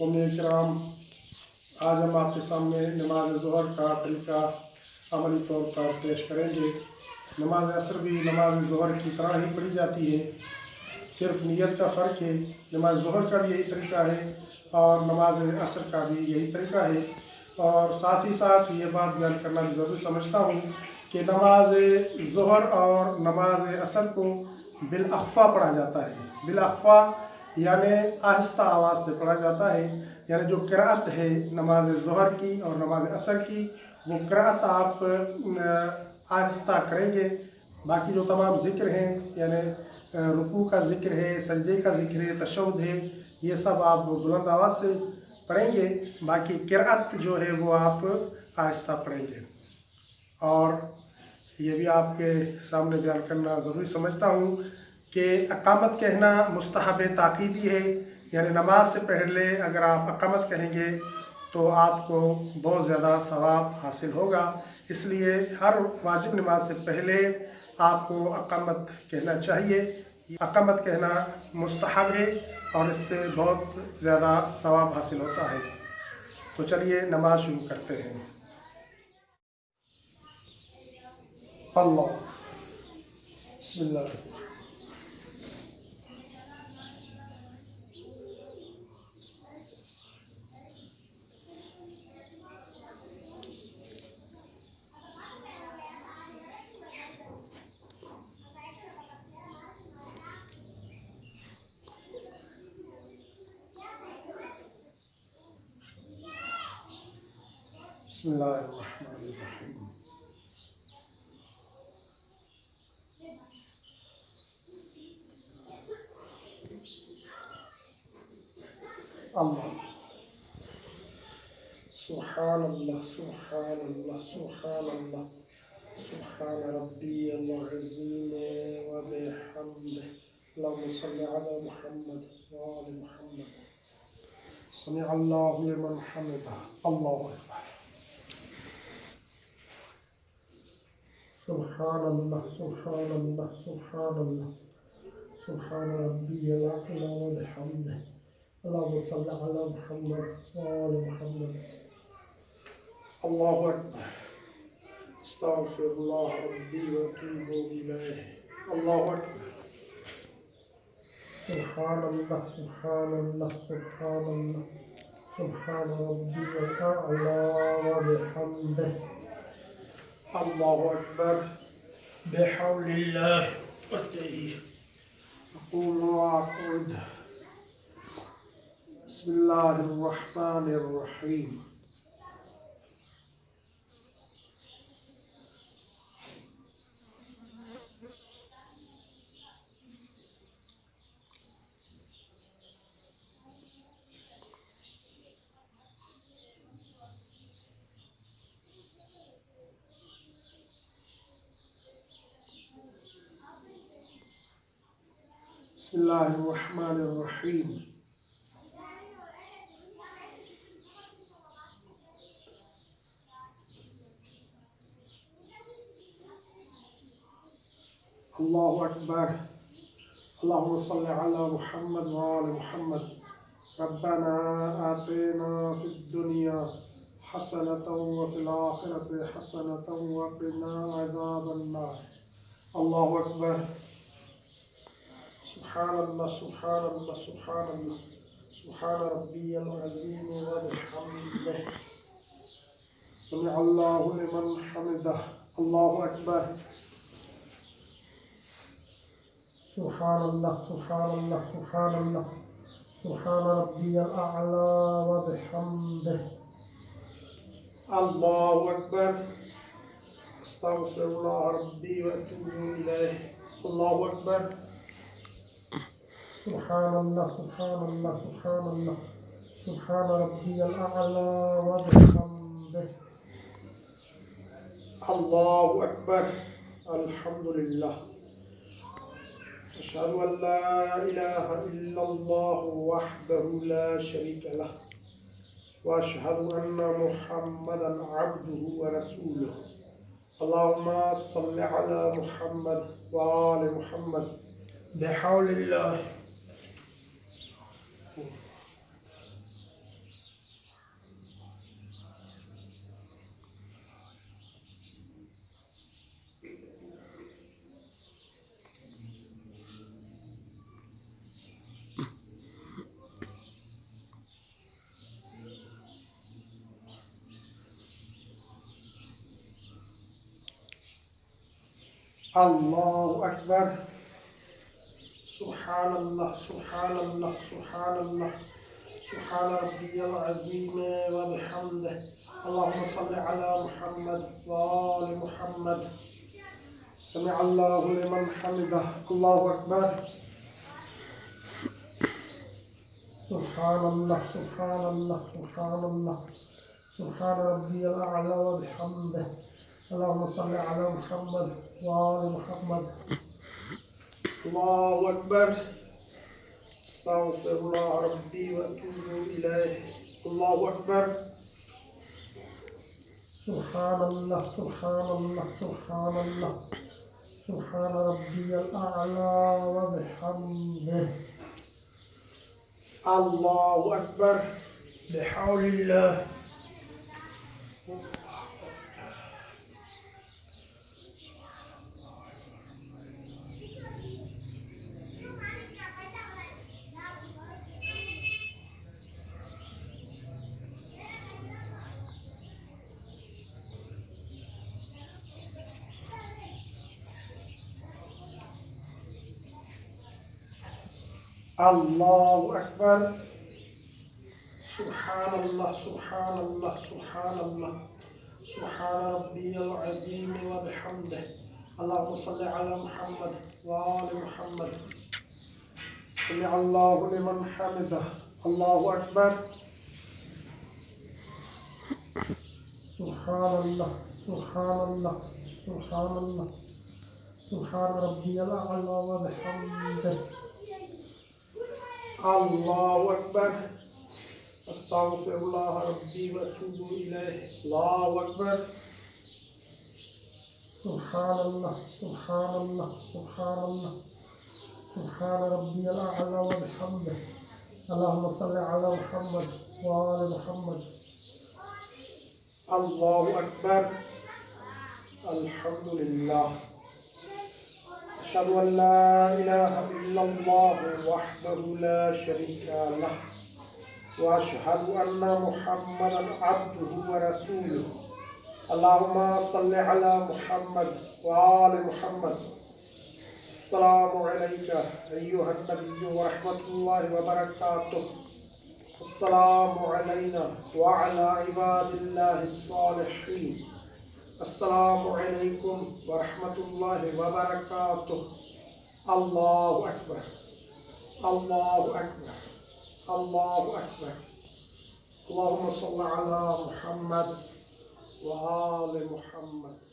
उम्मीद कराम, आज हम आपके सामने नमाज ज़ोहर का तरीका अमली तौर पर पेश करेंगे। नमाज असर भी नमाज ज़ोहर की तरह ही पढ़ी जाती है, सिर्फ नियत का फ़र्क है। नमाज ज़ोहर का भी यही तरीका है और नमाज असर का भी यही तरीका है। और साथ ही साथ ये बात बयान करना भी ज़रूरी समझता हूँ कि नमाज ज़ोहर और नमाज असर को बिलअख्फ़ा पढ़ा जाता है। बिलअख्फ़ा यानी आहिस्ता आवाज़ से पढ़ा जाता है, यानी जो क़िराअत है नमाज ज़ोहर की और नमाज असर की, वो क़िराअत आप आहिस्ता करेंगे। बाकी जो तमाम ज़िक्र हैं, यानी रुकू का ज़िक्र है, सजदे का ज़िक्र है, तशहुद है, ये सब आप बुलंद आवाज़ से पढ़ेंगे। बाकी क़िराअत जो है वो आप आहिस्ता पढ़ेंगे। और ये भी आपके सामने बयान करना ज़रूरी समझता हूँ कि अक़ामत कहना मुस्तहब ताकीदी है, यानी नमाज से पहले अगर आप अक़ामत कहेंगे तो आपको बहुत ज़्यादा सवाब हासिल होगा। इसलिए हर वाजिब नमाज से पहले आपको अक़ामत कहना चाहिए। अक़ामत कहना मुस्तहब है और इससे बहुत ज़्यादा सवाब हासिल होता है। तो चलिए नमाज शुरू करते हैं। अल्लाह बिस्मिल्लाह। बिस्मिल्लाहिर्रहमानिर्रहीम। अल्लाह सुब्हानल्लाह सुब्हानल्लाह सुब्हानल्लाह सुब्हान रब्बियल अज़ीम व बिहम्दिही अल्लाहुम्मा सल्लि अला मुहम्मद व आलि मुहम्मद। समी अल्लाहु लिमन हमिदा। अल्लाहु अकबर। सुब्हानल्लाह सुब्हानल्लाह सुब्हानल्लाह सुब्हान रब्बियल अ'ला व बिहम्दिही अल्लाहुम्मा सल्लि अला मुहम्मद व आलि मुहम्मद। अल्लाहु अकबर। अस्तगफिरुल्लाह रब्बी व अतूबु इलैह। अल्लाहु अकबर। सुब्हानल्लाह सुब्हानल्लाह सुब्हानल्लाह सुब्हान रब्बियल अ'ला व बिहम्दिही। अल्लाहु अकबर। बिहौलिल्लाह व क़ुव्वतिही अक़ूलु व अक़ऊद। बिस्मिल्लाहिर्रहमानिर्रहीम। बिस्मिल्लाहिर्रहमानिर्रहीम। अल्लाहु अकबर। अल्लाहुम्मा सल्लि अला मुहम्मद व आलि मुहम्मद। रब्बना आतिना फिद दुनिया हसनतन व फिल आखिरति हसनतन व क़िना अज़ाबन नार। अल्लाहु अकबर। सुब्हानल्लाह सुब्हानल्लाह सुब्हानल्लाह सुब्हान रब्बियल अज़ीम व बिहम्दिही समी अल्लाहु लिमन हमिदह। अल्लाहु अकबर। सुब्हानल्लाह सुब्हानल्लाह सुब्हानल्लाह सुब्हान रब्बियल अ'ला व बिहम्दिही। अल्लाहु अकबर। अस्तगफिरुल्लाह रब्बी व अतूबु इलैह। अल्लाहु अकबर। सुब्हानल्लाह सुब्हानल्लाह सुब्हानल्लाह सुब्हान रब्बियल अ'ला व बिहम्दिही। अल्लाहु अकबर। अल्हम्दुलिल्लाह। अशहदु अन ला इलाहा इल्लल्लाह वहदहु ला शरीका लह व अशहदु अन्ना मुहम्मदन अब्दुहु व रसूलुहु। अल्लाहुम्मा सल्लि अला मुहम्मद व आलि मुहम्मद बिहौलिल्लाह اللہ اکبر سبحان اللہ سبحان اللہ سبحان اللہ سبحان ربی العظیم وبحمدہ اللہم صل علی محمد وآل محمد سمع اللہ لمن حمدہ اللہ اکبر سبحان اللہ سبحان اللہ سبحان اللہ سبحان ربی الاعلی وبحمدہ اللہم صل علی محمد وآل محمد اللہ اکبر استغفر اللہ ربی واتوب الیہ اللہ اکبر سبحان اللہ سبحان اللہ سبحان اللہ سبحان ربی الاعلی وبحمدہ اللہ اکبر بحول اللہ اللہ اکبر سبحان اللہ سبحان اللہ سبحان اللہ سبحان ربی العظیم وبحمدہ اللہم صل علی محمد وآل محمد سمع اللہ لمن حمدہ اللہ اکبر سبحان اللہ سبحان اللہ سبحان اللہ سبحان ربی الاعلی وبحمدہ اللہ اکبر استغفر اللہ ربی واتوب الیہ اللہ اکبر سبحان اللہ سبحان اللہ سبحان اللہ سبحان ربی الاعلی وبحمدہ اللہم صل علی محمد وآل محمد اللہ اکبر الحمدللہ أشهد أن لا إله إلا الله وحده لا شريك له وأشهد أن محمدا عبده ورسوله اللهم صل على محمد وآل محمد السلام عليك أيها النبي ورحمة الله وبركاته السلام علينا وعلى عباد الله الصالحين السلام علیکم ورحمۃ اللہ وبرکاتہ اللہ اکبر اللہ اکبر اللہ اکبر اللہم صل علی محمد وآل محمد